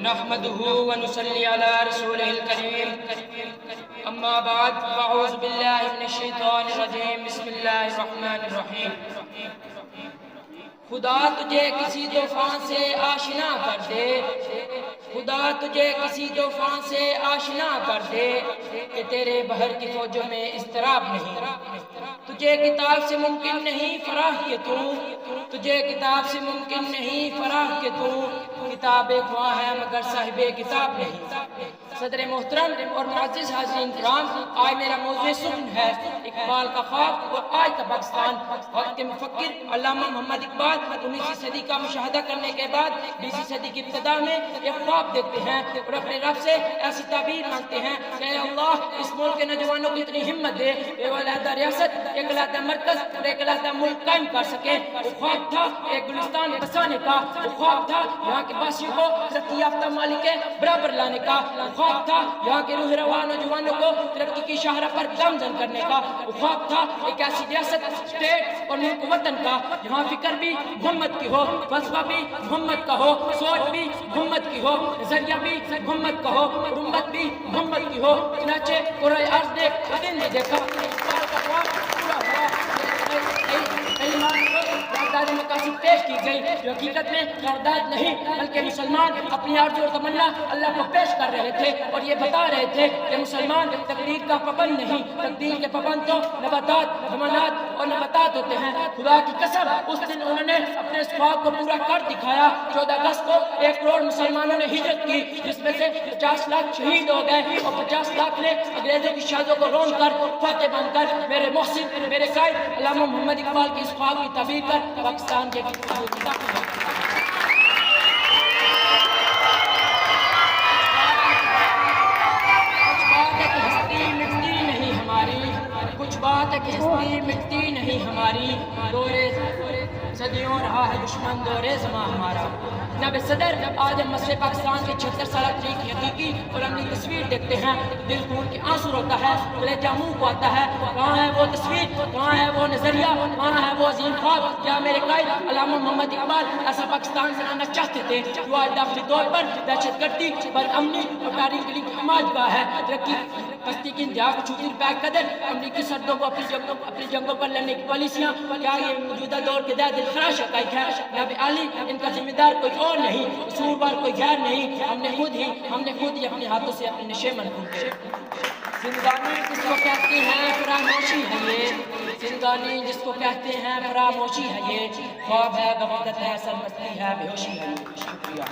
نحمده ونصلي على رسوله الكريم اما بعد فاعوذ باللہ من الشیطان الرجیم بسم اللہ الرحمن الرحیم۔ خدا تجھے کسی طوفان سے آشنا کر دے، خدا تجھے کسی طوفان سے آشنا کر دے کہ تیرے بحر کی فوجوں میں اضطراب نہیں۔ تجھے کتاب سے ممکن نہیں فراہ کہ تو، تجھے کتاب سے ممکن نہیں فراہ کہ تو کتاب خواہ ہے مگر صاحب کتاب نہیں۔ صدر محترم اور معزز حاضرین کرام، آج میرا موضوع سخن ہے اقبال کا خواب اور آج کا پاکستان۔ وقت کے مفکر علامہ محمد اقبال 19ویں صدی کا مشاہدہ کرنے کے بعد 20ویں صدی کی ابتدا میں ایک خواب دیکھتے ہیں اور اپنے رب سے ایسی تعبیر مانگتے ہیں کہ اے اللہ اس ملک کے نوجوانوں کو اتنی ہمت دے کہ وہ علیحدہ ریاست، ایک علیحدہ مرکز اور ایک علیحدہ ملک قائم کر سکے۔ وہ خواب تھا ایک گلستان بسانے کا، وہ خواب تھا یہاں کے باشیوں کو ترقی یافتہ ممالک کے برابر لانے کا، وہ خواب تھا یہاں کے روح رواں نوجوانوں کو ترقی کی شاہراہ پر گامزن کرنے کا، وہ خواب تھا ایک ایسی ریاست، اسٹیٹ اور ملک وطن کا جہاں فکر بھی محمد کی ہو، فلسفہ بھی محمد کا ہو، سوچ بھی محمد کی ہو، نظریہ بھی محمد کا ہو، امت بھی محمد کی ہو۔ چنانچہ قرآن عرض نے دن میں دیکھا پورا ہوا، مقاصد پیش کی گئی جو حقیقت میں قرارداد نہیں بلکہ مسلمان اپنی آرزو اور تمنا اللہ کو پیش کر رہے تھے اور یہ بتا رہے تھے کہ مسلمان تقدیر کا پابند نہیں، تقدیر کے پابند تو نباتات، حیوانات اور نباتات ہوتے ہیں۔ خدا کی قسم اس دن انہوں نے اپنے اس خواب کو پورا کر دکھایا۔ 14 اگست کو 1 کروڑ مسلمانوں نے ہجرت کی، جس میں سے 50 لاکھ شہید ہو گئے اور 50 لاکھ نے انگریزوں کی شہادوں کو رون کر فاتح بن کر میرے محسن، میرے قائد علامہ محمد اقبال کی اس خواب کی تعبیر کر پاکستان کے کچھ بات ہے کہ ہستی مٹتی نہیں ہماری، کچھ بات ہے کہ ہستی مٹتی نہیں ہماری، دورے صدیوں رہا ہے دشمن دورے زمان ہمارا۔ جناب صدر، آج ہم مسئلہ پاکستان کی 76 سالہ تاریخ کی حقیقی اور عملی تصویر دیکھتے ہیں، دل خون کے آنسو روتا ہے، کلیجہ منہ کو آتا ہے۔ کہاں ہے وہ تصویر، کہاں ہے وہ نظریہ، کہاں ہے وہ عظیم خواب؟ کیا میرے قائد علامہ محمد اقبال ایسا پاکستان بنانا چاہتے تھے جو آج داخلی طور پر دہشت گردی، بدامنی اور تاریخ کے لیے سماج کا ہے؟ ترقی پستی کی انتہا کو چھوٹی روپے قدر، امریکی سردوں کو اپنی جنگوں پر لڑنے کی پالیسیاں، کیا یہ موجودہ دور کے دہ دل خراش حقائق ہے؟ جناب عالی، ان کا ذمہ دار کوئی اور نہیں، قصوروار کوئی غیر نہیں، ہم نے خود ہی اپنے ہاتھوں سے اپنے نشے منقول کیے۔ زندگانی جس کو کہتے ہیں فراموشی ہے یہ، زندگانی جس کو کہتے ہیں فراموشی ہے یہ، خواب ہے غفلت ہے سرمستی ہے بے ہوشی ہے۔ شکریہ۔